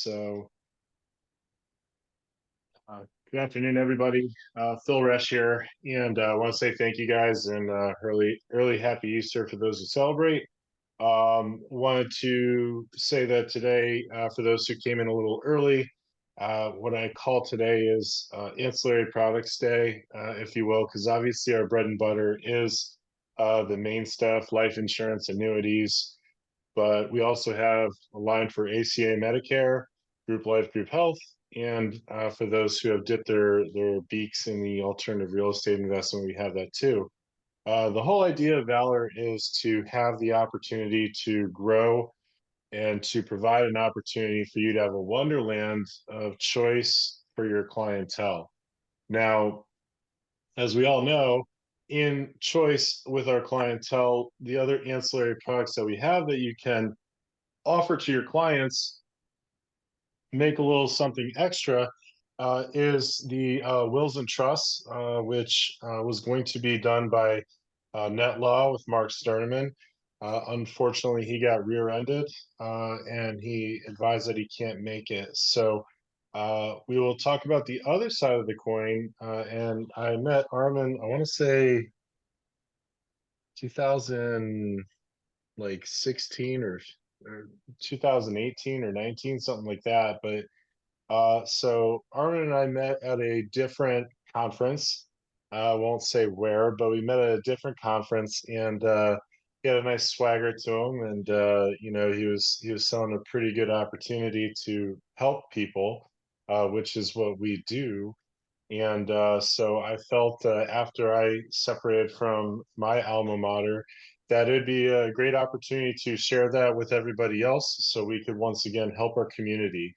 So, good afternoon, everybody. Phil Resch here, and I want to say thank you guys and early happy Easter for those who celebrate. Wanted to say that today, for those who came in a little early, what I call today is Ancillary Products Day, if you will, because obviously our bread and butter is the main stuff, life insurance, annuities, but we also have a line for ACA Medicare, group life, group health, and for those who have dipped their beaks in the alternative real estate investment, we have that too. The whole idea of Valor is to have the opportunity to grow and to provide an opportunity for you to have a wonderland of choice for your clientele. Now, as we all know, in choice with our clientele, the other ancillary products that we have that you can offer to your clients, make a little something extra, is the wills and trusts, which was going to be done by Net Law with Mark Sternman. Unfortunately, he got rear-ended, and he advised that he can't make it. So we will talk about the other side of the coin. And I met Armin, I want to say 2000, like 16 or 2018 or 19, something like that. But so Armin and I met at a different conference. I won't say where, but we met at a different conference, and he had a nice swagger to him, and he was selling a pretty good opportunity to help people, which is what we do. And so I felt after I separated from my alma mater that it'd be a great opportunity to share that with everybody else so we could once again help our community.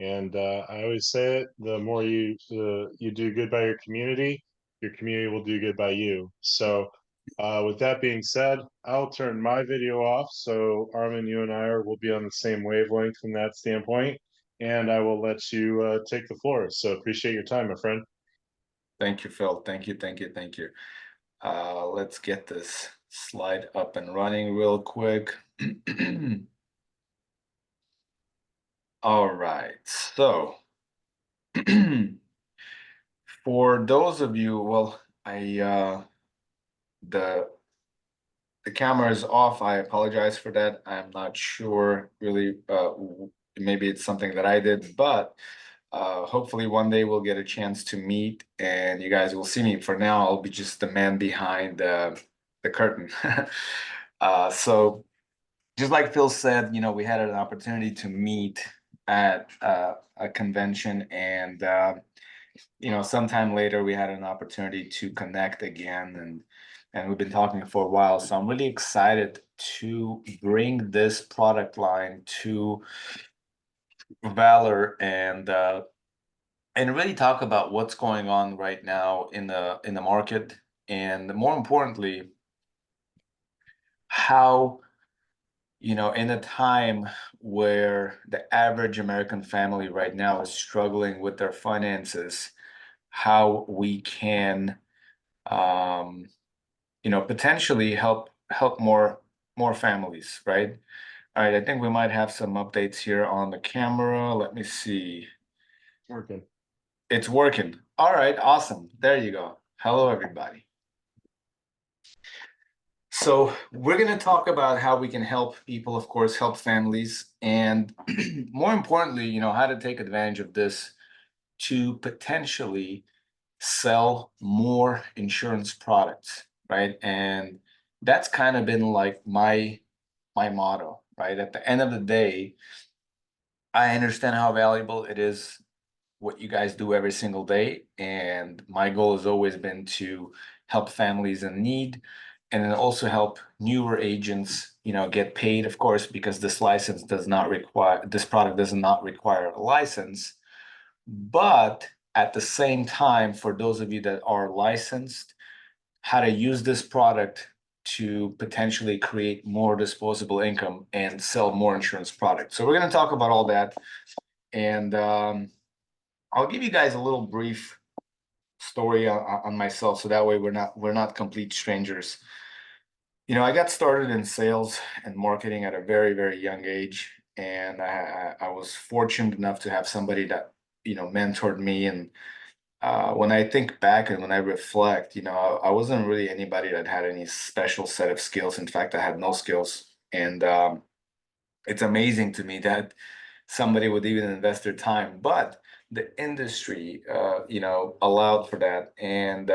And I always say it, the more you do good by your community will do good by you. So with that being said, I'll turn my video off. So Armin, you and will be on the same wavelength from that standpoint. And I will let you take the floor. So appreciate your time, my friend. Thank you, Phil. Thank you, thank you, thank you. Let's get this slide up and running real quick. All right, so for those of you, well, the camera is off. I apologize for that. I'm not sure really, maybe it's something that I did, but hopefully one day we'll get a chance to meet and you guys will see me. For now, I'll be just the man behind the curtain. So just like Phil said, we had an opportunity to meet at a convention, and sometime later we had an opportunity to connect again, and we've been talking for a while. So I'm really excited to bring this product line to Valor and really talk about what's going on right now in the market, and more importantly, how in a time where the average American family right now is struggling with their finances, how we can potentially help more families, right? All right, I think we might have some updates here on the camera. Let me see. Working. It's working. All right, awesome. There you go. Hello, everybody. So we're going to talk about how we can help people, of course, help families, and more importantly, how to take advantage of this to potentially sell more insurance products, right? And that's kind of been like my motto, right? At the end of the day, I understand how valuable it is what you guys do every single day, and my goal has always been to help families in need, and then also help newer agents get paid, of course, because this product does not require a license. But at the same time, for those of you that are licensed, how to use this product to potentially create more disposable income and sell more insurance products. So we're going to talk about all that, and I'll give you guys a little brief story on myself, so that way we're not complete strangers. I got started in sales and marketing at a very, very young age, and I was fortunate enough to have somebody that, you know, mentored me. And when I think back and when I reflect, you know, I wasn't really anybody that had any special set of skills. In fact, I had no skills. And it's amazing to me that somebody would even invest their time, but the industry, you know, allowed for that. And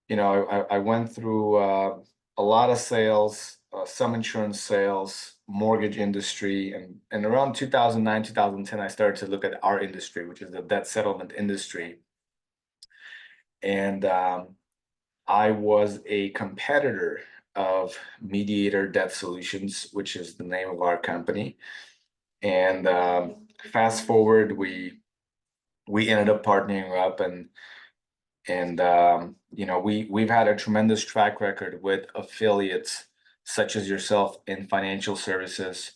you know, I went through a lot of sales, some insurance sales, mortgage industry, and around 2009, 2010, I started to look at our industry, which is the debt settlement industry. And I was a competitor of Mediator Debt Solutions, which is the name of our company. And fast forward, we ended up partnering up, and you know, we've had a tremendous track record with affiliates such as yourself in financial services.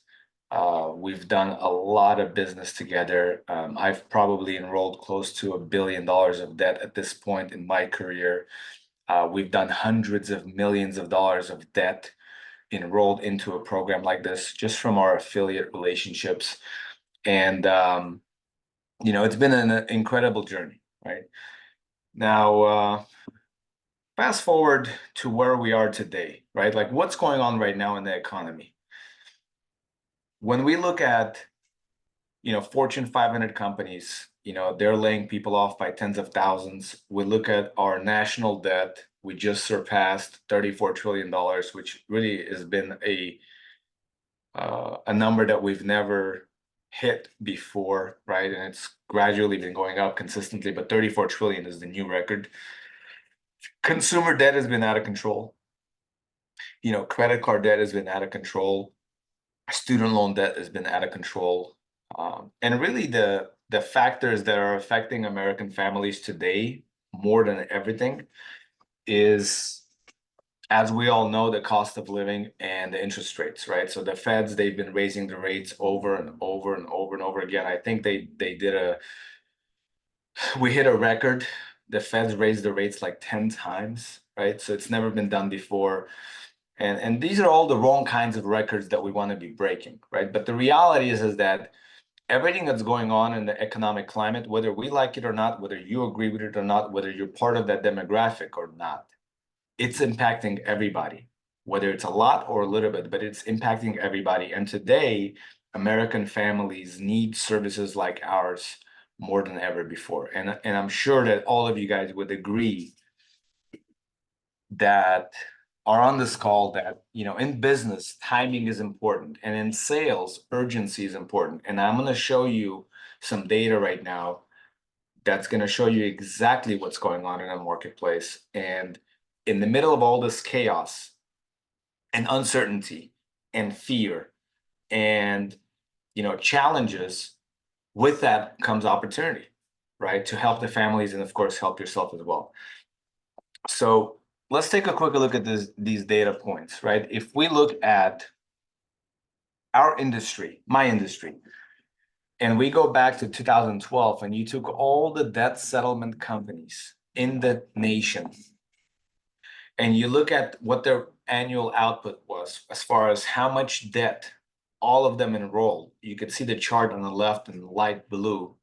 We've done a lot of business together. I've probably enrolled close to $1 billion of debt at this point in my career. We've done hundreds of millions of dollars of debt enrolled into a program like this just from our affiliate relationships. And you know, it's been an incredible journey, right? Now, fast forward to where we are today, right? Like what's going on right now in the economy? When we look at, you know, Fortune 500 companies, you know, they're laying people off by tens of thousands. We look at our national debt, we just surpassed $34 trillion, which really has been a number that we've never hit before, right? And it's gradually been going up consistently, but 34 trillion is the new record. Consumer debt has been out of control. You know, credit card debt has been out of control. Student loan debt has been out of control. And really the factors that are affecting American families today more than everything is, as we all know, the cost of living and the interest rates, right? So the Feds, they've been raising the rates over and over and over and over again. I think we hit a record. The Feds raised the rates like 10 times, right? So it's never been done before. And these are all the wrong kinds of records that we want to be breaking, right? But the reality is that everything that's going on in the economic climate, whether we like it or not, whether you agree with it or not, whether you're part of that demographic or not, it's impacting everybody, whether it's a lot or a little bit, but it's impacting everybody. And today, American families need services like ours more than ever before. And I'm sure that all of you guys would agree that are on this call that, you know, in business, timing is important, and in sales, urgency is important. And I'm going to show you some data right now that's going to show you exactly what's going on in a marketplace. And in the middle of all this chaos and uncertainty and fear and, you know, challenges, with that comes opportunity, right? To help the families and of course help yourself as well. So let's take a quick look at these data points, right? If we look at our industry, my industry, and we go back to 2012, and you took all the debt settlement companies in the nation, and you look at what their annual output was as far as how much debt all of them enrolled, you could see the chart on the left in light blue.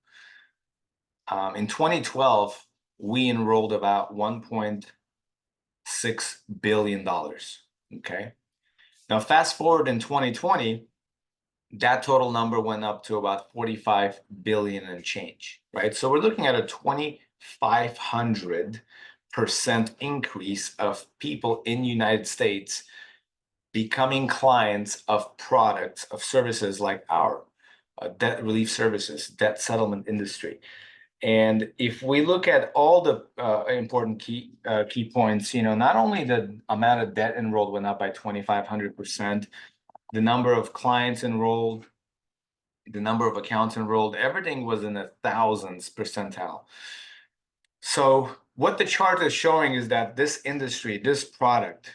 In 2012, we enrolled about $1.6 billion. Okay. Now, fast forward in 2020, that total number went up to about 45 billion and change, right? So we're looking at a 2,500% increase of people in the United States becoming clients of products, of services like our debt relief services, debt settlement industry. And if we look at all the important key points, you know, not only the amount of debt enrolled went up by 2,500%, the number of clients enrolled, the number of accounts enrolled, everything was in the thousands percentile. So what the chart is showing is that this industry, this product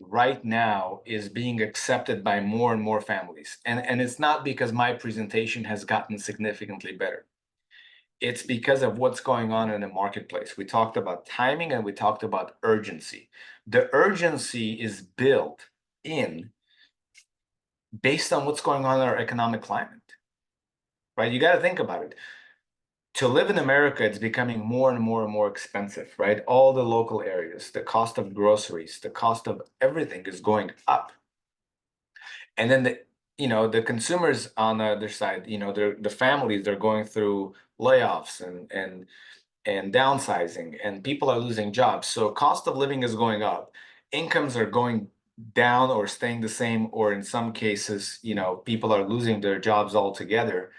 right now is being accepted by more and more families. And it's not because my presentation has gotten significantly better. It's because of what's going on in the marketplace. We talked about timing and we talked about urgency. The urgency is built in based on what's going on in our economic climate, right? You got to think about it. To live in America, it's becoming more and more and more expensive, right? All the local areas, the cost of groceries, the cost of everything is going up. And then the consumers on the other side, the families, they're going through layoffs and downsizing, and people are losing jobs. So cost of living is going up, incomes are going down or staying the same, or in some cases, people are losing their jobs altogether.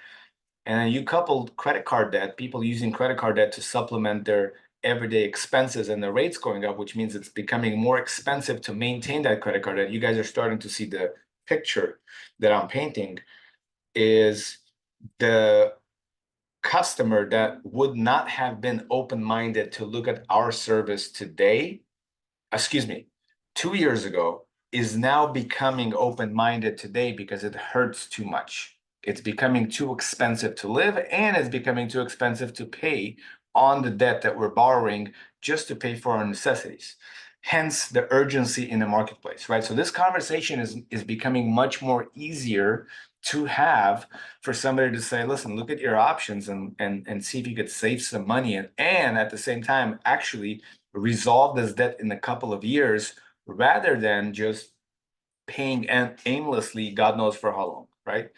And then you couple credit card debt, people using credit card debt to supplement their everyday expenses, and the rates going up, which means it's becoming more expensive to maintain that credit card debt. You guys are starting to see the picture that I'm painting is the customer that would not have been open-minded to look at our service today, 2 years ago, is now becoming open-minded today because it hurts too much. It's becoming too expensive to live, and it's becoming too expensive to pay on the debt that we're borrowing just to pay for our necessities. Hence the urgency in the marketplace, right? So this conversation is becoming much more easier to have for somebody to say, listen, look at your options and see if you could save some money and at the same time actually resolve this debt in a couple of years rather than just paying aimlessly, God knows for how long, right?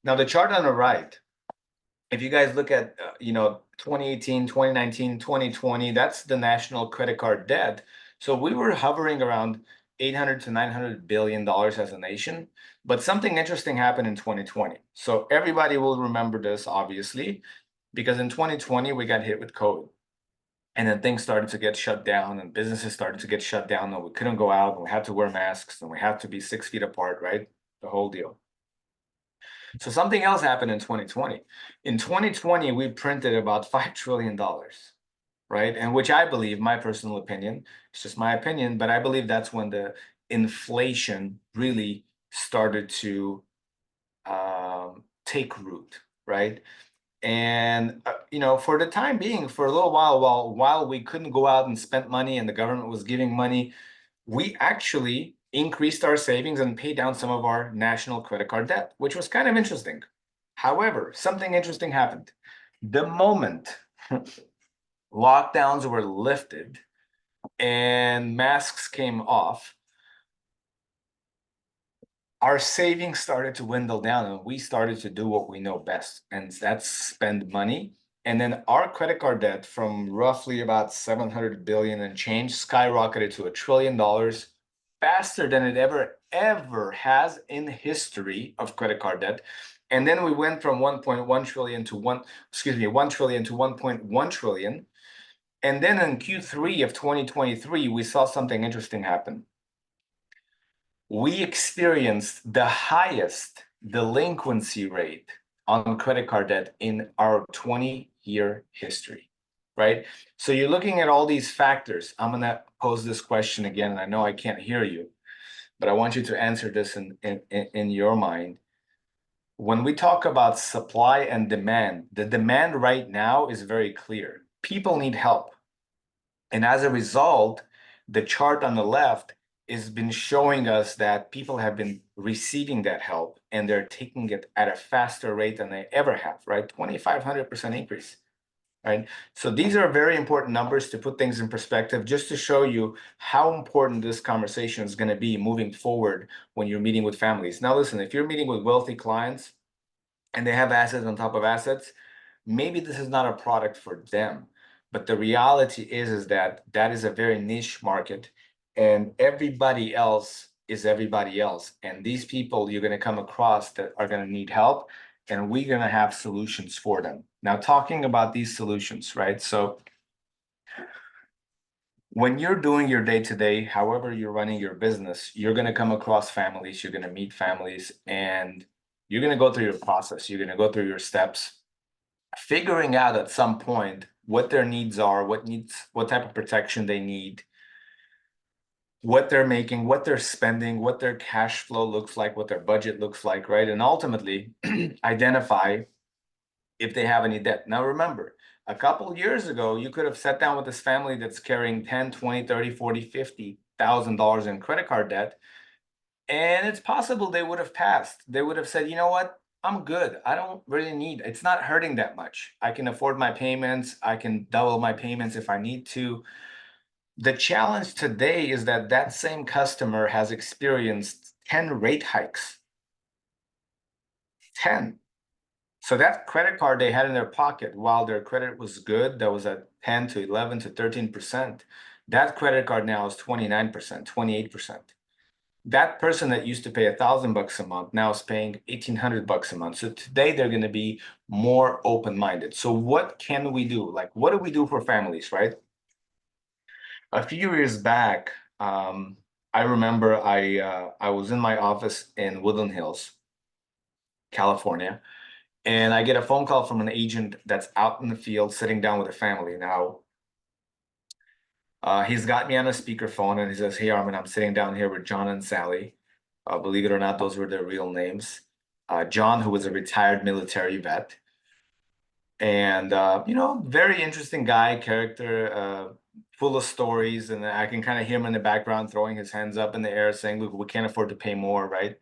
Now, the chart on the right, if you guys look at, 2018, 2019, 2020, that's the national credit card debt. So we were hovering around 800 to 900 billion dollars as a nation, but something interesting happened in 2020. So everybody will remember this, obviously, because in 2020, we got hit with COVID. And then things started to get shut down and businesses started to get shut down and we couldn't go out and we had to wear masks and we had to be 6 feet apart, right? The whole deal. So something else happened in 2020. In 2020, we printed about $5 trillion, right? And which I believe, my personal opinion, it's just my opinion, but I believe that's when the inflation really started to take root, right? And for the time being, for a little while we couldn't go out and spend money and the government was giving money, we actually increased our savings and paid down some of our national credit card debt, which was kind of interesting. However, something interesting happened. The moment lockdowns were lifted and masks came off, our savings started to dwindle down and we started to do what we know best, and that's spend money. And then our credit card debt from roughly about 700 billion and change skyrocketed to $1 trillion faster than it ever has in history of credit card debt. And then we went from 1.1 trillion to 1 trillion to 1.1 trillion. And then in Q3 of 2023, we saw something interesting happen. We experienced the highest delinquency rate on credit card debt in our 20-year history, right? So you're looking at all these factors. I'm going to pose this question again, and I know I can't hear you, but I want you to answer this in your mind. When we talk about supply and demand, the demand right now is very clear. People need help. And as a result, the chart on the left has been showing us that people have been receiving that help and they're taking it at a faster rate than they ever have, right? 2,500% increase, right? So these are very important numbers to put things in perspective, just to show you how important this conversation is going to be moving forward when you're meeting with families. Now, listen, if you're meeting with wealthy clients and they have assets on top of assets, maybe this is not a product for them. But the reality is that is a very niche market and everybody else is everybody else. And these people you're going to come across that are going to need help, and we're going to have solutions for them. Now, talking about these solutions, right? So when you're doing your day-to-day, however you're running your business, you're going to come across families, you're going to meet families, and you're going to go through your process. You're going to go through your steps, figuring out at some point what their needs are, what type of protection they need, what they're making, what they're spending, what their cash flow looks like, what their budget looks like, right? And ultimately identify if they have any debt. Now, remember, a couple of years ago, you could have sat down with this family that's carrying 10, 20, 30, 40, $50,000 in credit card debt, And it's possible they would have passed. They would have said, you know what? I'm good. I don't really need, it's not hurting that much. I can afford my payments. I can double my payments if I need to. The challenge today is that that same customer has experienced 10 rate hikes. 10. So that credit card they had in their pocket, while their credit was good, that was at 10 to 11 to 13%. That credit card now is 29%, 28%. That person that used to pay $1,000 a month now is paying $1,800 a month. So today they're going to be more open-minded. So what can we do? Like, what do we do for families, right? A few years back, I remember I was in my office in Woodland Hills, California, and I get a phone call from an agent that's out in the field sitting down with a family. Now, he's got me on a speakerphone and he says, "Hey, Armin, I'm sitting down here with John and Sally." Believe it or not, those were their real names. John, who was a retired military vet, and very interesting guy, character, full of stories, and I can kind of hear him in the background throwing his hands up in the air, saying, "Look, we can't afford to pay more, right?"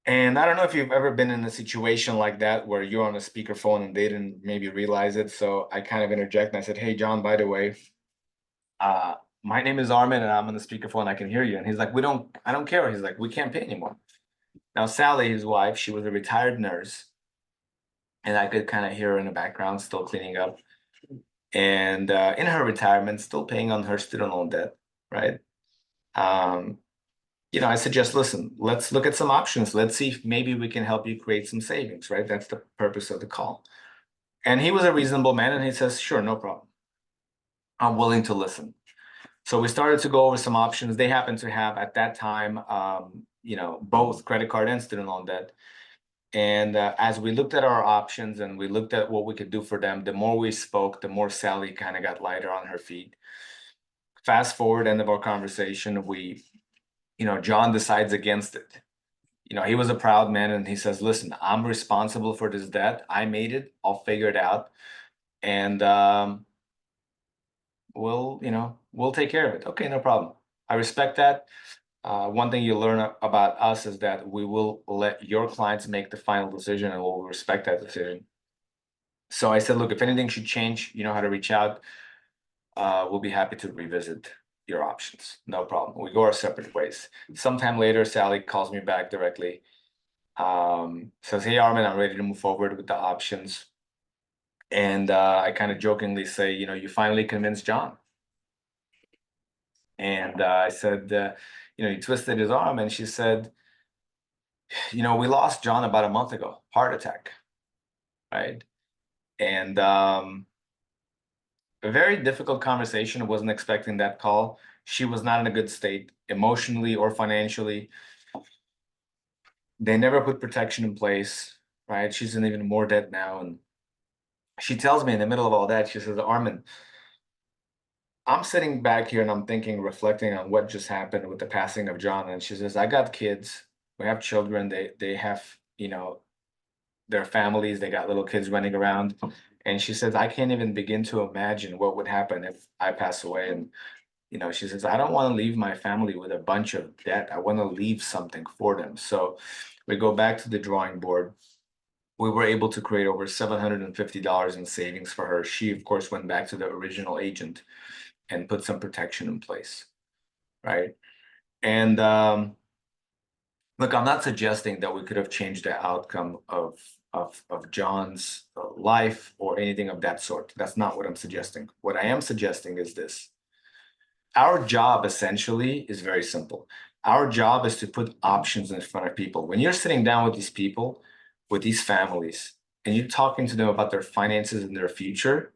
And I don't know if you've ever been in a situation like that where you're on a speakerphone and they didn't maybe realize it. So I kind of interject and I said, "Hey, John, by the way, uh, my name is Armin and I'm on the speakerphone. I can hear you." And he's like, I don't care. He's like, "We can't pay anymore." Now, Sally, his wife, she was a retired nurse, and I could kind of hear her in the background, still cleaning up. And in her retirement, still paying on her student loan debt, right? Um, I suggest, listen, let's look at some options. Let's see if maybe we can help you create some savings, right? That's the purpose of the call. And he was a reasonable man, and he says, "Sure, no problem. I'm willing to listen." So we started to go over some options. They happened to have at that time, both credit card and student loan debt. And as we looked at our options and we looked at what we could do for them, the more we spoke, the more Sally kind of got lighter on her feet. Fast forward, end of our conversation, John decides against it. He was a proud man and he says, "Listen, I'm responsible for this debt. I made it. I'll figure it out. And we'll take care of it." Okay, no problem. I respect that. One thing you learn about us is that we will let your clients make the final decision and we'll respect that decision. So I said, "Look, if anything should change, you know how to reach out. We'll be happy to revisit your options. No problem." We go our separate ways. Sometime later, Sally calls me back directly. Says, "Hey, Armin, I'm ready to move forward with the options." And I kind of jokingly say, "You finally convinced John." And I said, he twisted his arm and she said, "We lost John about a month ago, heart attack." Right. And a very difficult conversation. Wasn't expecting that call. She was not in a good state emotionally or financially. They never put protection in place, right? She's in even more debt now. And she tells me in the middle of all that, she says, "Armin, I'm sitting back here and I'm thinking, reflecting on what just happened with the passing of John." And she says, "I got kids. We have children. They have, their families. They got little kids running around." And she says, "I can't even begin to imagine what would happen if I pass away." And she says, "I don't want to leave my family with a bunch of debt. I want to leave something for them." So we go back to the drawing board. We were able to create over $750 in savings for her. She, of course, went back to the original agent and put some protection in place, right? And look, I'm not suggesting that we could have changed the outcome of John's life or anything of that sort. That's not what I'm suggesting. What I am suggesting is this. Our job essentially is very simple. Our job is to put options in front of people. When you're sitting down with these people, with these families, and you're talking to them about their finances and their future,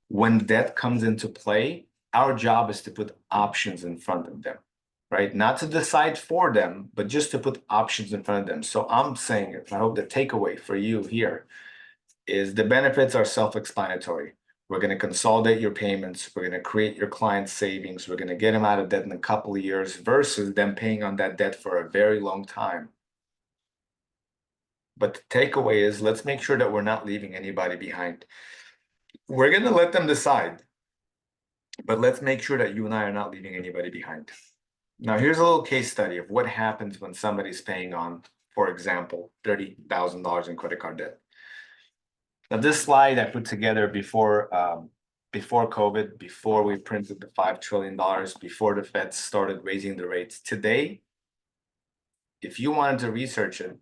when debt comes into play, our job is to put options in front of them, right? Not to decide for them, but just to put options in front of them. So I'm saying, I hope the takeaway for you here is the benefits are self-explanatory. We're going to consolidate your payments. We're going to create your client's savings. We're going to get them out of debt in a couple of years versus them paying on that debt for a very long time. But the takeaway is, let's make sure that we're not leaving anybody behind. We're going to let them decide, but let's make sure that you and I are not leaving anybody behind. Now, here's a little case study of what happens when somebody's paying on, for example, $30,000 in credit card debt. Now, this slide I put together before COVID, before we printed the $5 trillion, before the Fed started raising the rates. Today, if you wanted to research it,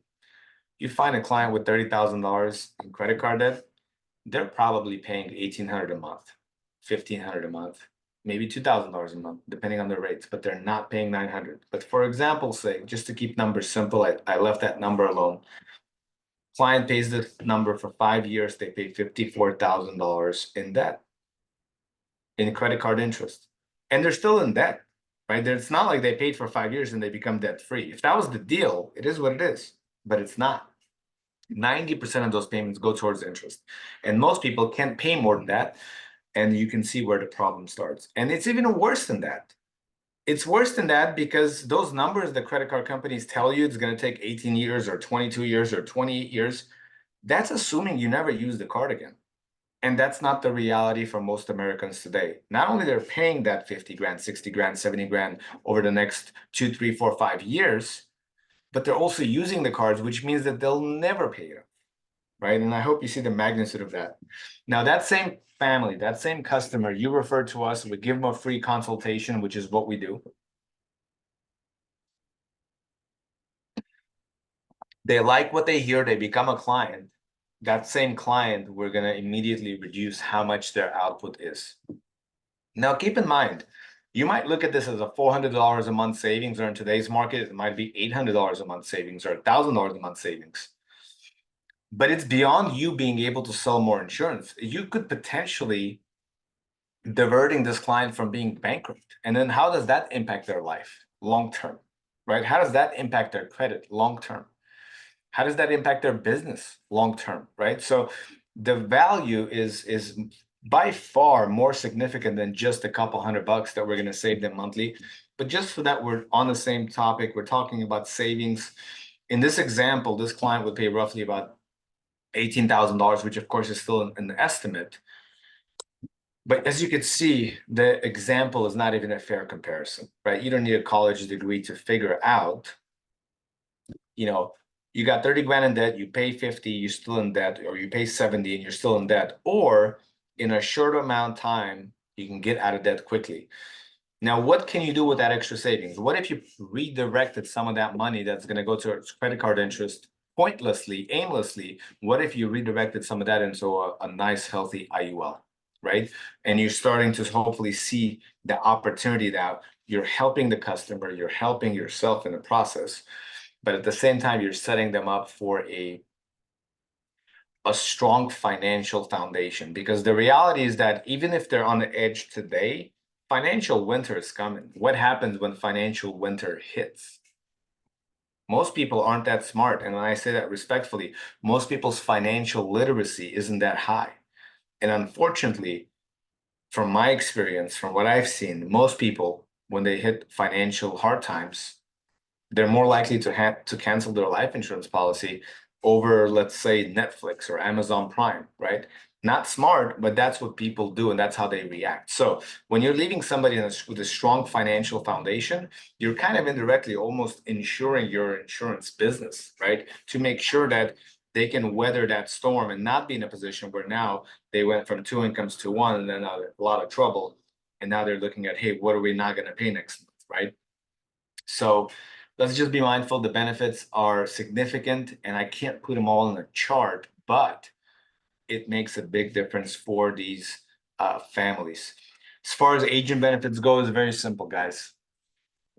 you find a client with $30,000 in credit card debt, they're probably paying $1,800 a month, $1,500 a month, maybe $2,000 a month, depending on their rates, but they're not paying $900. But for example's sake, just to keep numbers simple, I left that number alone. Client pays this number for 5 years, they pay $54,000 in debt, in credit card interest. And they're still in debt, right? It's not like they paid for 5 years and they become debt free. If that was the deal, it is what it is, but it's not. 90% of those payments go towards interest. And most people can't pay more than that. And you can see where the problem starts. And it's even worse than that. It's worse than that because those numbers the credit card companies tell you it's going to take 18 years or 22 years or 28 years, that's assuming you never use the card again. And that's not the reality for most Americans today. Not only they're paying that 50 grand, 60 grand, 70 grand over the next 2, 3, 4, 5 years, but they're also using the cards, which means that they'll never pay it off, right? And I hope you see the magnitude of that. Now, that same family, that same customer, you refer to us, we give them a free consultation, which is what we do. They like what they hear, they become a client. That same client, we're going to immediately reduce how much their output is. Now, keep in mind, you might look at this as a $400 a month savings, or in today's market, it might be $800 a month savings or $1,000 a month savings. But it's beyond you being able to sell more insurance. You could potentially diverting this client from being bankrupt. And then how does that impact their life long term, right? How does that impact their credit long term? How does that impact their business long term, right? So the value is by far more significant than just a couple $100 that we're going to save them monthly. But just so that we're on the same topic, we're talking about savings. In this example, this client would pay roughly about $18,000, which of course is still an estimate. But as you can see, the example is not even a fair comparison, right? You don't need a college degree to figure out, you got 30 grand in debt, you pay 50, you're still in debt, or you pay 70 and you're still in debt, or in a short amount of time, you can get out of debt quickly. Now, what can you do with that extra savings? What if you redirected some of that money that's going to go to credit card interest pointlessly, aimlessly? What if you redirected some of that into a nice, healthy IUL, right? And you're starting to hopefully see the opportunity that you're helping the customer, you're helping yourself in the process, but at the same time, you're setting them up for a strong financial foundation. Because the reality is that even if they're on the edge today, financial winter is coming. What happens when financial winter hits? Most people aren't that smart. And when I say that respectfully, most people's financial literacy isn't that high. And unfortunately, from my experience, from what I've seen, most people, when they hit financial hard times, they're more likely to cancel their life insurance policy over, let's say, Netflix or Amazon Prime, right? Not smart, but that's what people do, and that's how they react. So when you're leaving somebody with a strong financial foundation, you're kind of indirectly almost insuring your insurance business, right? To make sure that they can weather that storm and not be in a position where now they went from 2 incomes to 1 and then a lot of trouble. And now they're looking at, hey, what are we not going to pay next month, right? So let's just be mindful. The benefits are significant, and I can't put them all in a chart, but it makes a big difference for these families. As far as agent benefits go, it's very simple, guys.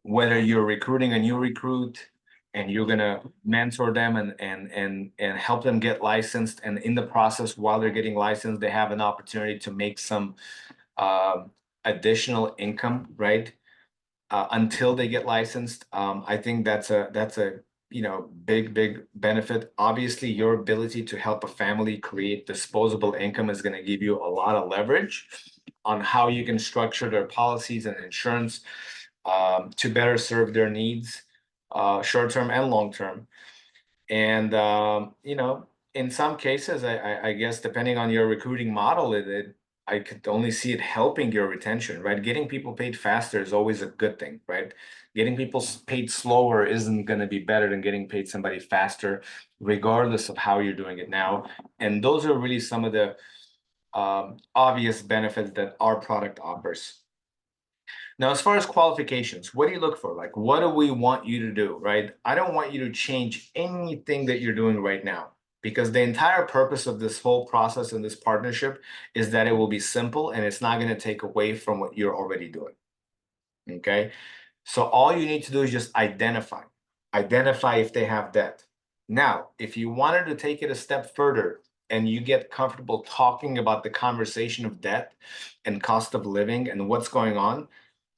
Whether you're recruiting a new recruit and you're gonna mentor them and help them get licensed, and in the process, while they're getting licensed, they have an opportunity to make some additional income, right? Until they get licensed. I think that's a big benefit. Obviously, your ability to help a family create disposable income is going to give you a lot of leverage on how you can structure their policies and insurance to better serve their needs, short term and long term. And in some cases, I guess depending on your recruiting model, I could only see it helping your retention, right? Getting people paid faster is always a good thing, right? Getting people paid slower isn't going to be better than getting paid somebody faster, regardless of how you're doing it now. And those are really some of the obvious benefits that our product offers. Now, as far as qualifications, what do you look for? Like, what do we want you to do, right? I don't want you to change anything that you're doing right now, because the entire purpose of this whole process and this partnership is that it will be simple and it's not going to take away from what you're already doing. Okay. So all you need to do is just identify if they have debt. Now, if you wanted to take it a step further and you get comfortable talking about the conversation of debt and cost of living and what's going on,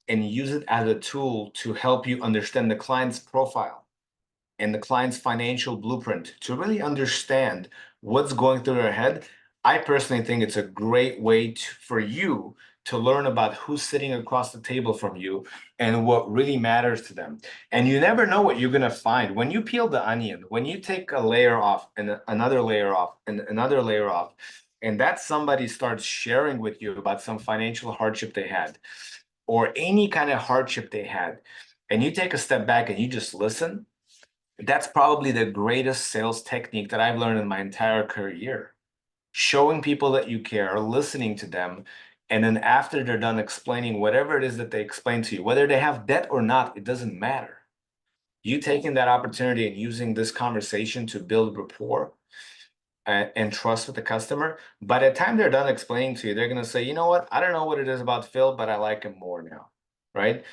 and use it as a tool to help you understand the client's profile and the client's financial blueprint to really understand what's going through their head, I personally think it's a great way for you to learn about who's sitting across the table from you and what really matters to them. And you never know what you're going to find. When you peel the onion, when you take a layer off and another layer off and another layer off, and that somebody starts sharing with you about some financial hardship they had, or any kind of hardship they had, and you take a step back and you just listen, that's probably the greatest sales technique that I've learned in my entire career. Showing people that you care, listening to them, and then after they're done explaining whatever it is that they explain to you, whether they have debt or not, it doesn't matter. You taking that opportunity and using this conversation to build rapport and trust with the customer. By the time they're done explaining to you, they're going to say, you know what, I don't know what it is about Phil, but I like him more now, right?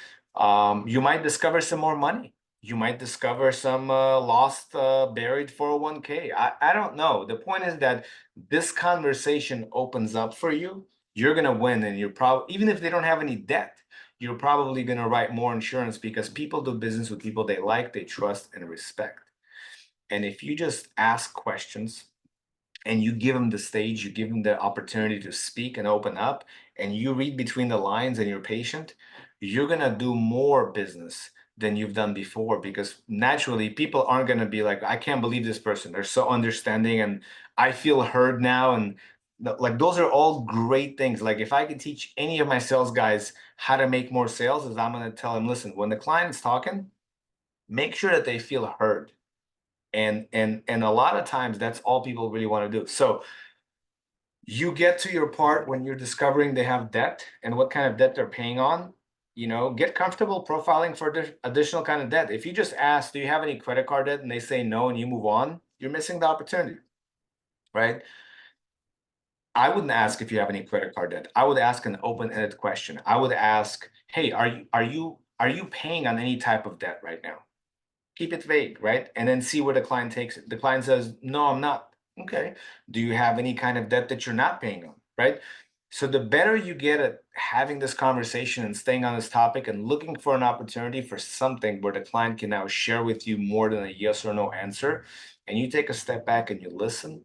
You might discover some more money. You might discover some lost, buried 401k. I don't know. The point is that this conversation opens up for you. You're going to win, and you're probably, even if they don't have any debt, you're probably going to write more insurance, because people do business with people they like, they trust, and respect. And if you just ask questions, and you give them the stage, you give them the opportunity to speak and open up, and you read between the lines and you're patient, you're going to do more business than you've done before, because naturally people aren't going to be like, I can't believe this person, they're so understanding and I feel heard now. And like, those are all great things. Like, if I could teach any of my sales guys how to make more sales, is I'm going to tell them, listen, when the client is talking, make sure that they feel heard. And a lot of times that's all people really want to do. So you get to your part when you're discovering they have debt and what kind of debt they're paying on. Get comfortable profiling for additional kind of debt. If you just ask, do you have any credit card debt, and they say no, and you move on, you're missing the opportunity, right? I wouldn't ask if you have any credit card debt. I would ask an open-ended question. I would ask, hey, are you paying on any type of debt right now? Keep it vague, right? And then see where the client takes it. The client says, no, I'm not. Okay. Do you have any kind of debt that you're not paying on, right? So the better you get at having this conversation and staying on this topic and looking for an opportunity for something where the client can now share with you more than a yes or no answer, and you take a step back and you listen,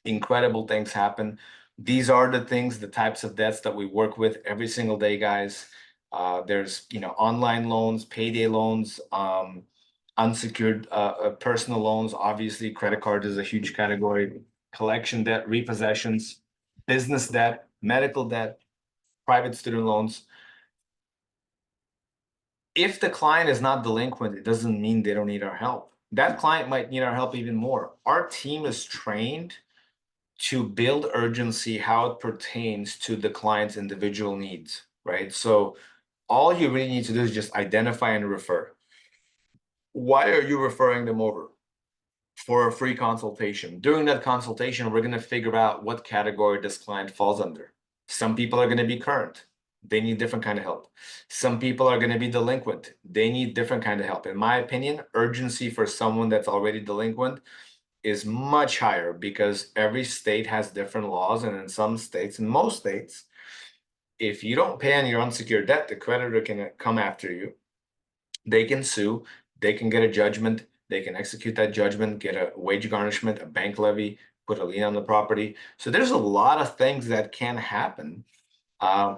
incredible things happen. These are the things, the types of debts that we work with every single day, guys. There's, online loans, payday loans, unsecured personal loans. Obviously, credit card is a huge category. Collection debt, repossessions, business debt, medical debt, private student loans. If the client is not delinquent, it doesn't mean they don't need our help. That client might need our help even more. Our team is trained to build urgency how it pertains to the client's individual needs, right? So all you really need to do is just identify and refer. Why are you referring them over? For a free consultation. During that consultation, we're going to figure out what category this client falls under. Some people are going to be current. They need different kind of help. Some people are going to be delinquent. They need different kind of help. In my opinion, urgency for someone that's already delinquent is much higher, because every state has different laws. And in some states, in most states, if you don't pay on your unsecured debt, the creditor can come after you. They can sue. They can get a judgment. They can execute that judgment, get a wage garnishment, a bank levy, put a lien on the property. So there's a lot of things that can happen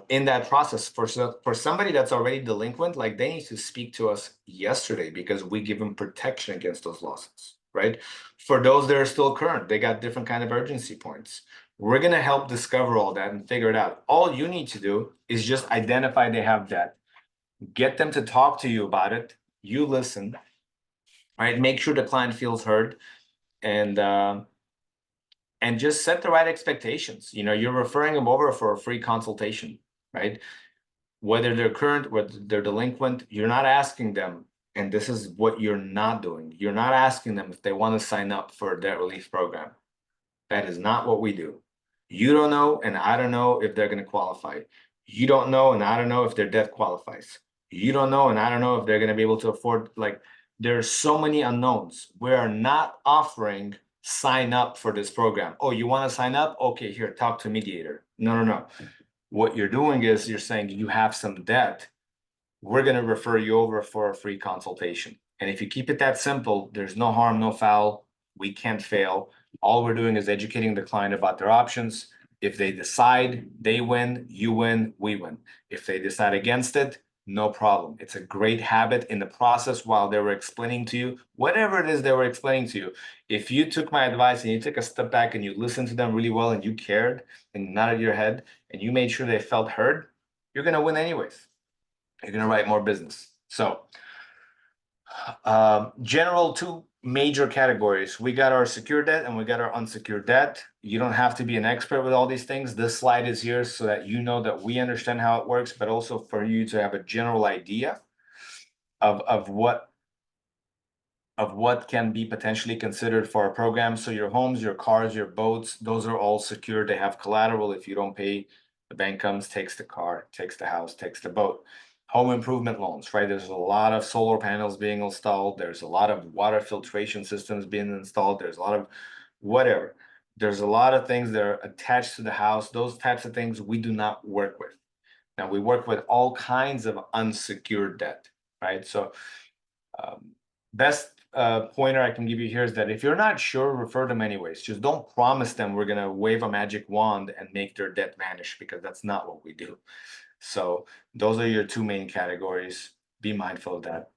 in that process. For somebody that's already delinquent, like, they need to speak to us yesterday, because we give them protection against those losses. right? For those that are still current, they got different kind of urgency points. We're going to help discover all that and figure it out. All you need to do is just identify they have debt, get them to talk to you about it. You listen, right? Make sure the client feels heard, and just set the right expectations. You know, you're referring them over for a free consultation, right? Whether they're current, whether they're delinquent, you're not asking them, and this is what you're not doing. You're not asking them if they want to sign up for a debt relief program. That is not what we do. You don't know, and I don't know if they're going to qualify. You don't know, and I don't know if their debt qualifies. You don't know, and I don't know if they're going to be able to afford, like, there's so many unknowns. We are not offering sign up for this program. Oh, you want to sign up? Okay, here, talk to a mediator. No, no, no. What you're doing is you're saying you have some debt. We're going to refer you over for a free consultation. And if you keep it that simple, there's no harm, no foul. We can't fail. All we're doing is educating the client about their options. If they decide, they win, you win, we win. If they decide against it, no problem. It's a great habit in the process while they were explaining to you, whatever it is they were explaining to you. If you took my advice and you took a step back and you listened to them really well and you cared and nodded your head and you made sure they felt heard, you're going to win anyways. You're going to write more business. So general two major categories. We got our secure debt and we got our unsecured debt. You don't have to be an expert with all these things. This slide is here so that you know that we understand how it works, but also for you to have a general idea of what can be potentially considered for a program. So your homes, your cars, your boats, those are all secure. They have collateral. If you don't pay, the bank comes, takes the car, takes the house, takes the boat. Home improvement loans, right? There's a lot of solar panels being installed. There's a lot of water filtration systems being installed. There's a lot of whatever. There's a lot of things that are attached to the house. Those types of things we do not work with. Now we work with all kinds of unsecured debt, right? So best pointer I can give you here is that if you're not sure, refer them anyways. Just don't promise them we're going to wave a magic wand and make their debt vanish, because that's not what we do. So those are your two main categories. Be mindful of that.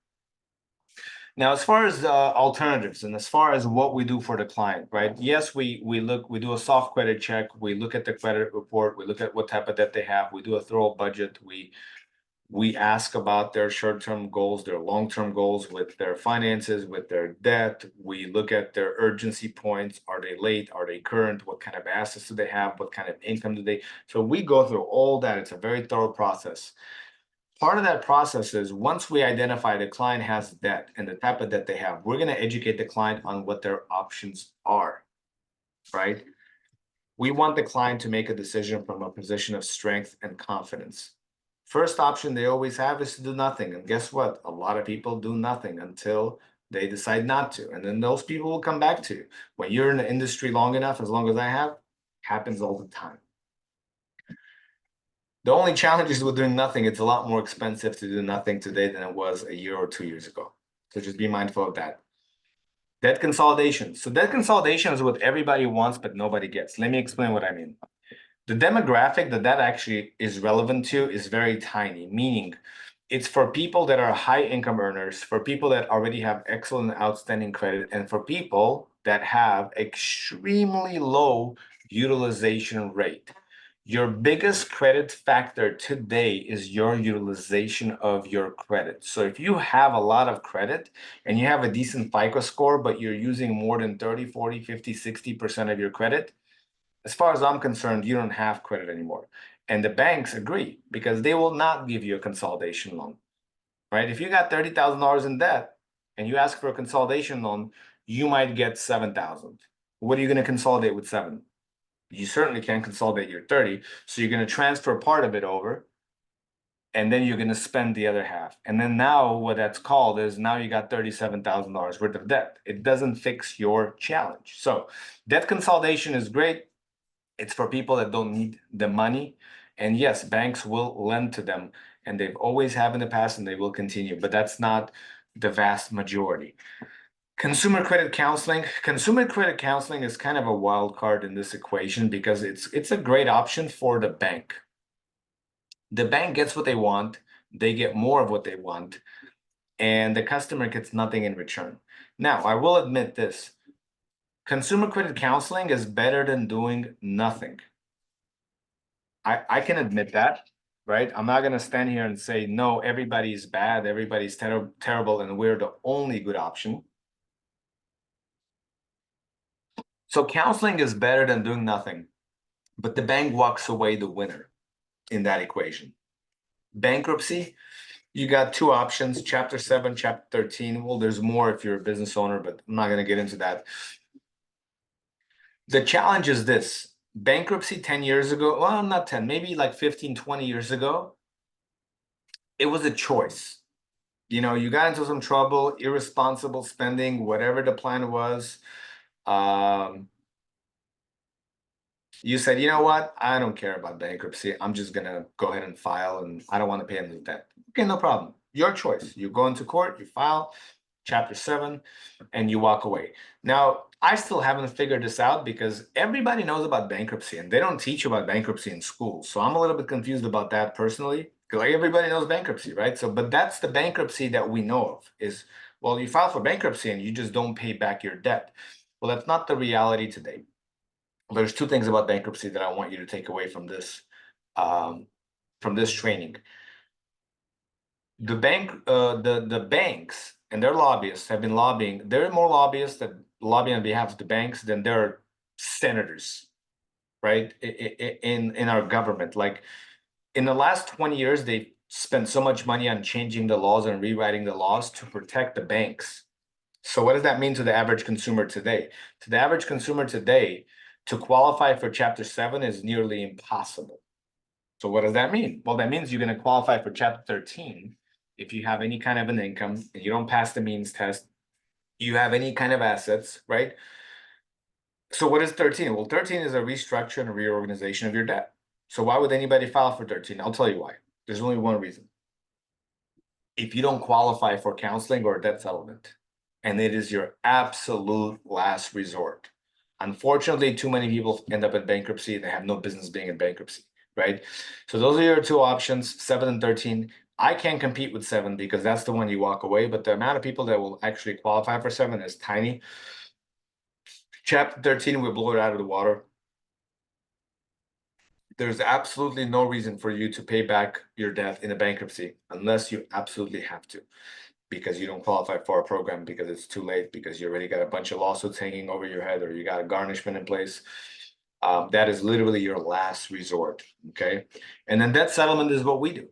Now, as far as alternatives and as far as what we do for the client, right? Yes, we do a soft credit check. We look at the credit report. We look at what type of debt they have. We do a thorough budget. We ask about their short-term goals, their long-term goals with their finances, with their debt. We look at their urgency points. Are they late? Are they current? What kind of assets do they have? What kind of income do they? So we go through all that. It's a very thorough process. Part of that process is once we identify the client has debt and the type of debt they have, we're going to educate the client on what their options are, right? We want the client to make a decision from a position of strength and confidence. First option they always have is to do nothing. And guess what? A lot of people do nothing until they decide not to. And then those people will come back to you. When you're in the industry long enough, as long as I have, happens all the time. The only challenge is with doing nothing. It's a lot more expensive to do nothing today than it was a year or 2 years ago. So just be mindful of that. Debt consolidation. So debt consolidation is what everybody wants, but nobody gets. Let me explain what I mean. The demographic that actually is relevant to is very tiny, meaning it's for people that are high income earners, for people that already have excellent outstanding credit, and for people that have extremely low utilization rate. Your biggest credit factor today is your utilization of your credit. So if you have a lot of credit and you have a decent FICO score, but you're using more than 30, 40, 50, 60% of your credit, as far as I'm concerned, you don't have credit anymore. And the banks agree because they will not give you a consolidation loan, right? If you got $30,000 in debt and you ask for a consolidation loan, you might get 7,000. What are you going to consolidate with 7? You certainly can't consolidate your 30. So you're going to transfer part of it over and then you're going to spend the other half. And then now what that's called is now you got $37,000 worth of debt. It doesn't fix your challenge. So debt consolidation is great. It's for people that don't need the money. And yes, banks will lend to them, and they've always have in the past, and they will continue, but that's not the vast majority. Consumer credit counseling. Consumer credit counseling is kind of a wild card in this equation because it's a great option for the bank. The bank gets what they want, they get more of what they want, and the customer gets nothing in return. Now, I will admit this. Consumer credit counseling is better than doing nothing. I can admit that, right? I'm not gonna stand here and say, no, everybody's bad, everybody's terrible, and we're the only good option. So counseling is better than doing nothing, but the bank walks away the winner in that equation. Bankruptcy, you got two options, Chapter 7, Chapter 13. Well, there's more if you're a business owner, but I'm not gonna get into that. The challenge is this. Bankruptcy 10 years ago, well, not 10, maybe like 15, 20 years ago, it was a choice. You know, you got into some trouble, irresponsible spending, whatever the plan was. You said, you know what? I don't care about bankruptcy. I'm just gonna go ahead and file, and I don't want to pay any debt. Okay, no problem. Your choice. You go into court, you file Chapter 7, and you walk away. Now, I still haven't figured this out because everybody knows about bankruptcy and they don't teach about bankruptcy in school. So I'm a little bit confused about that personally. Because like everybody knows bankruptcy, right? So, but that's the bankruptcy that we know of is, well, you file for bankruptcy and you just don't pay back your debt. Well, that's not the reality today. There's two things about bankruptcy that I want you to take away from this training. The banks and their lobbyists have been lobbying. There are more lobbyists that lobby on behalf of the banks than there are senators, right? In our government, like in the last 20 years, they spent so much money on changing the laws and rewriting the laws to protect the banks. So what does that mean to the average consumer today? To the average consumer today, to qualify for Chapter 7 is nearly impossible. So what does that mean? Well, that means you're going to qualify for Chapter 13 if you have any kind of an income and you don't pass the means test, you have any kind of assets, right? So what is 13? Well, 13 is a restructure and a reorganization of your debt. So why would anybody file for 13? I'll tell you why. There's only one reason. If you don't qualify for counseling or debt settlement, and it is your absolute last resort. Unfortunately, too many people end up in bankruptcy. They have no business being in bankruptcy, right? So those are your two options, 7 and 13. I can't compete with 7 because that's the one you walk away, but the amount of people that will actually qualify for 7 is tiny. Chapter 13, we blow it out of the water. There's absolutely no reason for you to pay back your debt in a bankruptcy unless you absolutely have to, because you don't qualify for a program because it's too late, because you already got a bunch of lawsuits hanging over your head, or you got a garnishment in place. That is literally your last resort, okay? And then debt settlement is what we do.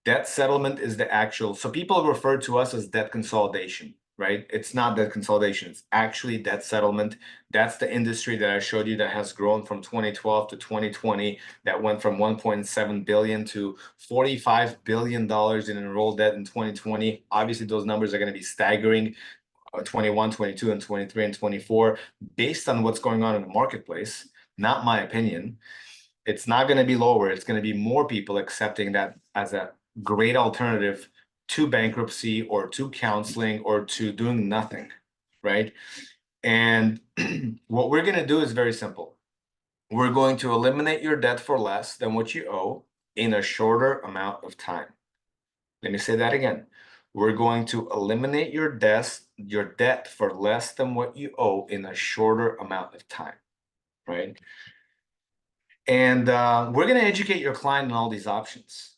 Debt settlement is the actual, so people refer to us as debt consolidation, right? It's not debt consolidation, it's actually debt settlement. That's the industry that I showed you that has grown from 2012 to 2020, that went from 1.7 billion to $45 billion in enrolled debt in 2020. Obviously, those numbers are going to be staggering, 21, 22, and 23, and 24, based on what's going on in the marketplace, not my opinion. It's not going to be lower, it's going to be more people accepting that as a great alternative to bankruptcy or to counseling or to doing nothing, right? And what we're going to do is very simple. We're going to eliminate your debt for less than what you owe in a shorter amount of time. Let me say that again. We're going to eliminate your debt for less than what you owe in a shorter amount of time, right? And we're going to educate your client on all these options.